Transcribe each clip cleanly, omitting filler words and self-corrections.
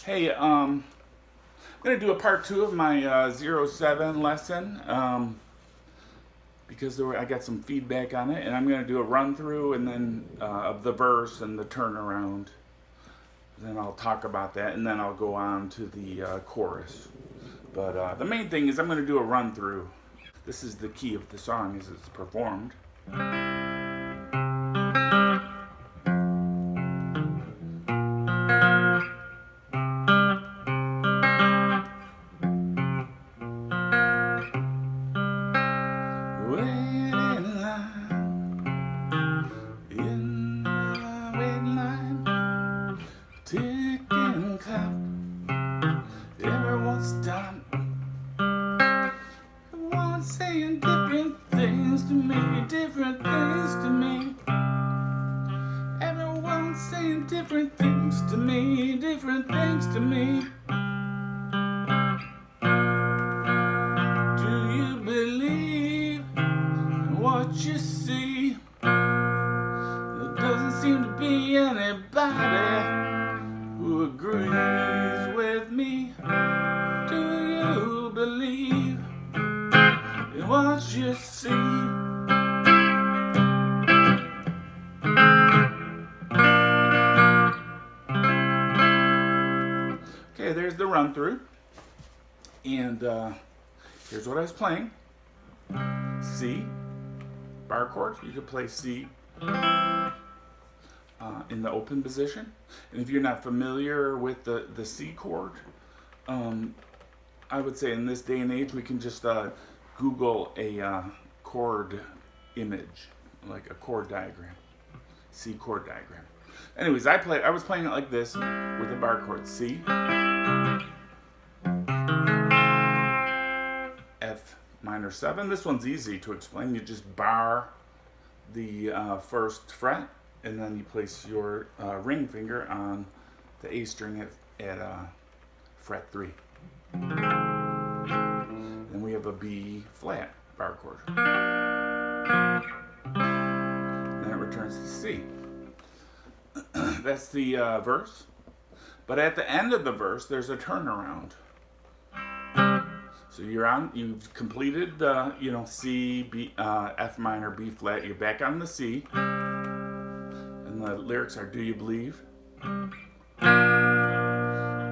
Hey, I'm going to do a part 2 of my 07 lesson because I got some feedback on it, and I'm going to do a run through and then of the verse and the turnaround. Then I'll talk about that, and then I'll go on to the chorus. But the main thing is I'm going to do a run through. This is the key of the song as it's performed. Ticking clock, everyone's done. Everyone's saying different things to me, different things to me. Everyone's saying different things to me, different things to me. Do you believe in what you see? There doesn't seem to be anybody who agrees with me. Do you believe in what you see? Okay, there's the run through. And here's what I was playing. C, bar chord. You could play C in the open position. And if you're not familiar with the C chord, I would say in this day and age we can just Google a chord image, like a chord diagram, C chord diagram. Anyways, I was playing it like this with the bar chord: C, F minor 7. This one's easy to explain. You just bar the first fret, and then you place your ring finger on the A string at fret 3. Then we have a B flat bar chord. Then it returns to C. That's the verse. But at the end of the verse, there's a turnaround. So you've completed the, C, B, F minor, B flat. You're back on the C. And the lyrics are, do you believe? Do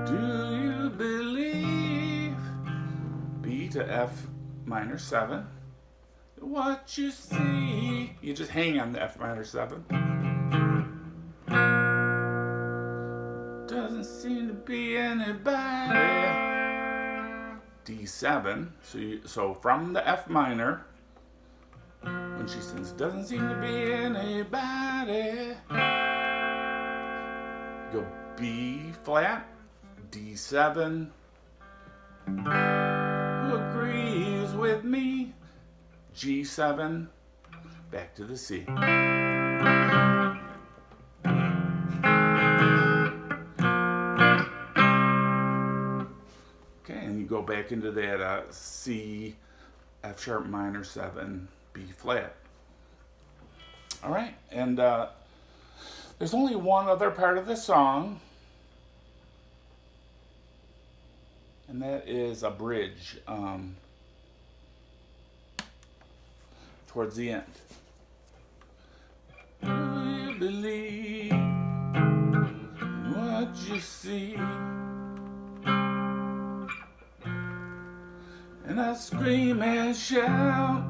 you believe? B to F minor 7. What you see. You just hang on the F minor 7. Doesn't seem to be anybody. D7. So from the F minor, when she sings, doesn't seem to be anybody, go B flat, D7, who agrees with me, G7, back to the C. Okay, and you go back into that C, F sharp minor 7, B flat. All right, and there's only one other part of the song, and that is a bridge towards the end. Do you believe in what you see? And I scream and shout,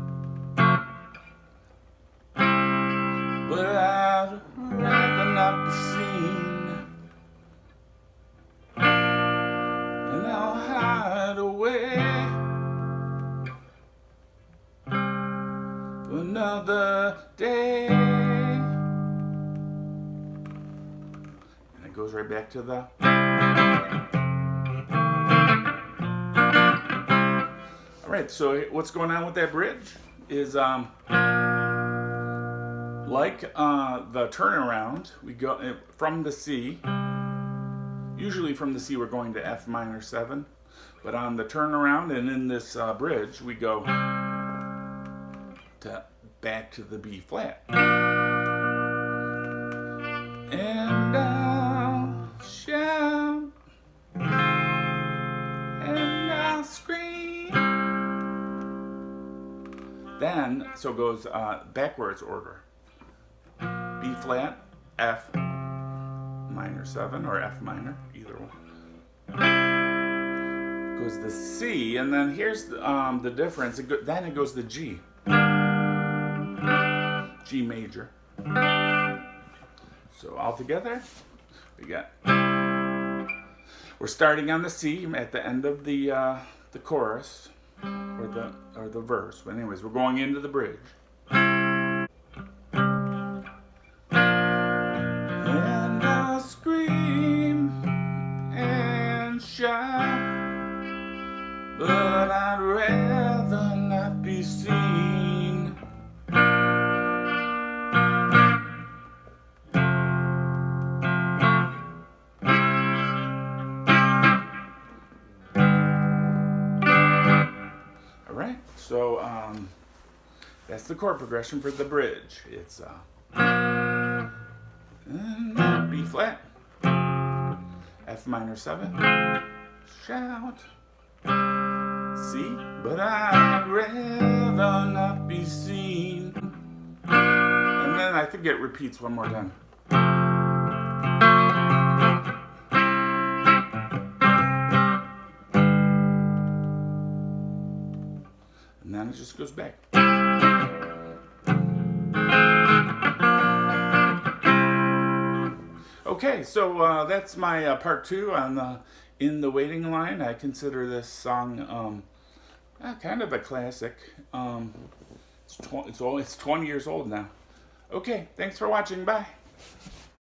but I'd rather not be seen. And I'll hide away for another day. And it goes right back to the... Alright, so what's going on with that bridge is like the turnaround, we go from the C. Usually from the C we're going to F minor 7, but on the turnaround and in this bridge we go back to the B flat. And I'll shout, then, so it goes backwards order. B flat, F minor 7, or F minor, either one. Goes the C, and then here's the difference. Then it goes the G. G major. So all together, we're starting on the C at the end of the chorus, or the verse. But anyways, we're going into the bridge. And I'll scream and shout, but I'd rather not be seen. All right, so that's the chord progression for the bridge. It's B flat, F minor 7, shout, C, but I'd rather not be seen. And then I think it repeats one more time. And then it just goes back. Okay, so that's my part 2 on In the Waiting Line. I consider this song kind of a classic. It's 20 years old now. Okay, thanks for watching. Bye.